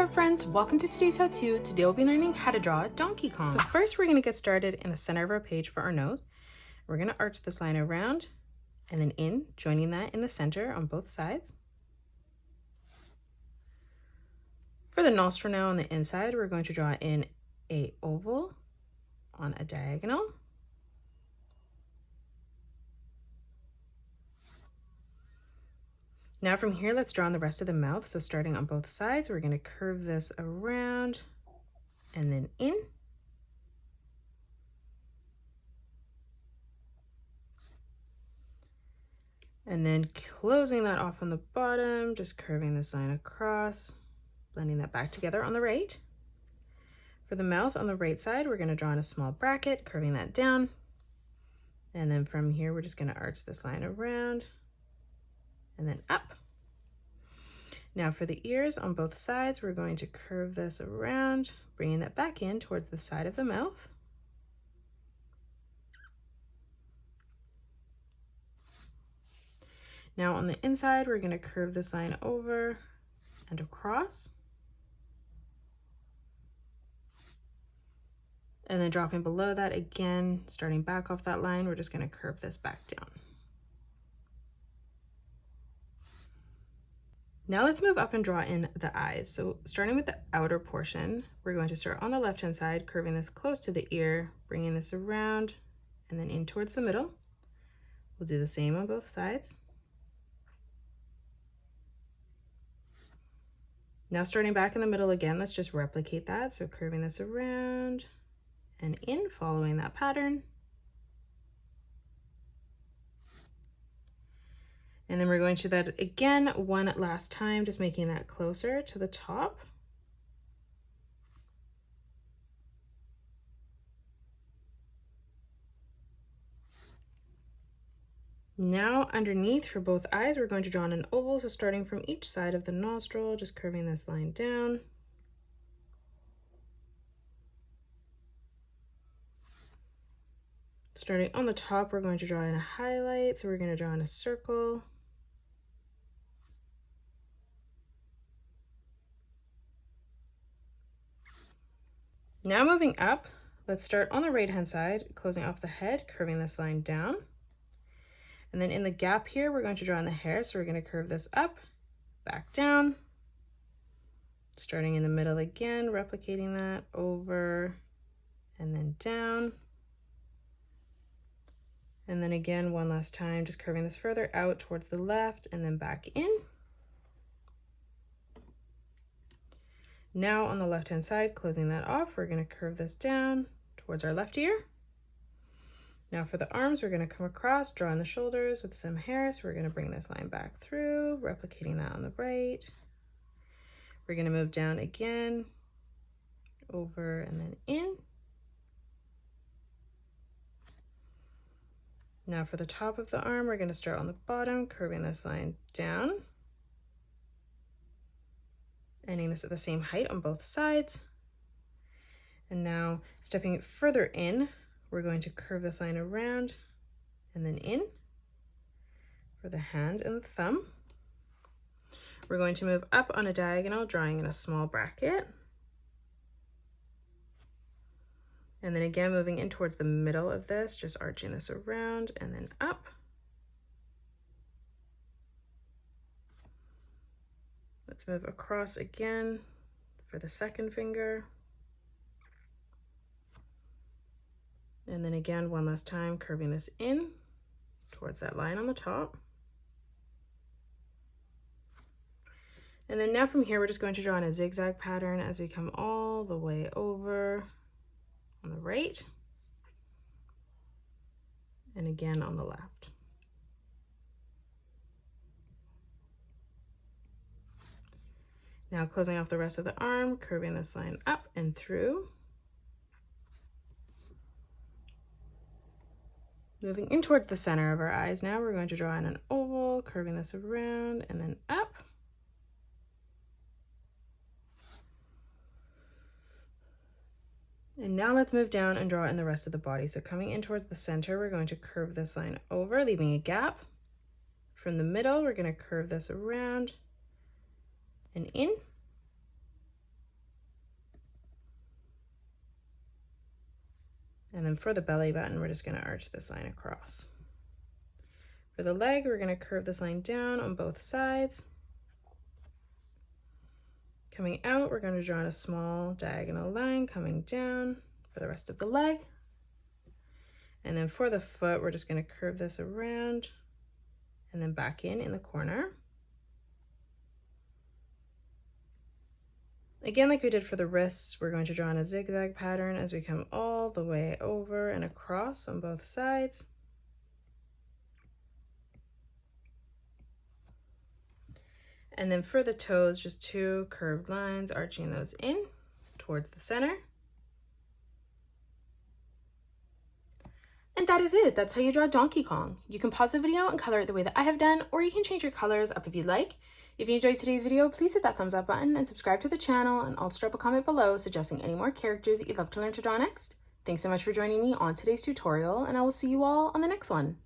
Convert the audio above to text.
up friends, welcome to today's how-to. Today we'll be learning how to draw Donkey Kong. So first we're going to get started in the center of our page for our nose. We're going to arch this line around and then in, joining that in the center on both sides. For the nostril now on the inside, we're going to draw in a oval on a diagonal. Now from here, let's draw on the rest of the mouth. So starting on both sides, we're going to curve this around and then in. And then closing that off on the bottom, just curving this line across, blending that back together on the right. For the mouth on the right side, we're going to draw in a small bracket, curving that down. And then from here, we're just going to arch this line around and then up. Now for the ears on both sides, we're going to curve this around, bringing that back in towards the side of the mouth. Now on the inside, we're going to curve this line over and across. And then dropping below that again, starting back off that line, we're just going to curve this back down. Now let's move up and draw in the eyes. So starting with the outer portion, we're going to start on the left-hand side, curving this close to the ear, bringing this around and then in towards the middle. We'll do the same on both sides. Now starting back in the middle again, let's just replicate that. So curving this around and in, following that pattern. And then we're going to do that again one last time, just making that closer to the top. Now underneath for both eyes, we're going to draw in an oval. So starting from each side of the nostril, just curving this line down. Starting on the top, we're going to draw in a highlight. So we're going to draw in a circle. Now moving up, let's start on the right-hand side, closing off the head, curving this line down. And then in the gap here, we're going to draw in the hair. So we're going to curve this up, back down. Starting in the middle again, replicating that over and then down. And then again, one last time, just curving this further out towards the left and then back in. Now on the left-hand side, closing that off, we're going to curve this down towards our left ear. Now for the arms, we're going to come across, draw in the shoulders with some hair. So we're going to bring this line back through, replicating that on the right. We're going to move down again, over and then in. Now for the top of the arm, we're going to start on the bottom, curving this line down. Ending this at the same height on both sides. And now stepping further in, we're going to curve this line around and then in for the hand and the thumb. We're going to move up on a diagonal, drawing in a small bracket. And then again, moving in towards the middle of this, just arching this around and then up. Let's move across again for the second finger. And then again, one last time, curving this in towards that line on the top. And then now from here, we're just going to draw in a zigzag pattern as we come all the way over on the right. And again on the left. Now closing off the rest of the arm, curving this line up and through. Moving in towards the center of our eyes now, we're going to draw in an oval, curving this around and then up. And now let's move down and draw in the rest of the body. So coming in towards the center, we're going to curve this line over, leaving a gap. From the middle, we're going to curve this around and in. And then for the belly button, we're just going to arch this line across. For the leg, we're going to curve this line down on both sides. Coming out, we're going to draw in a small diagonal line coming down for the rest of the leg. And then for the foot, we're just going to curve this around and then back in the corner. Again, like we did for the wrists, we're going to draw in a zigzag pattern as we come all the way over and across on both sides. And then for the toes, just 2 curved lines, arching those in towards the center. And that is it. That's how you draw Donkey Kong. You can pause the video and color it the way that I have done, or you can change your colors up if you'd like. If you enjoyed today's video, please hit that thumbs up button and subscribe to the channel, and also drop a comment below suggesting any more characters that you'd love to learn to draw next. Thanks so much for joining me on today's tutorial, and I will see you all on the next one.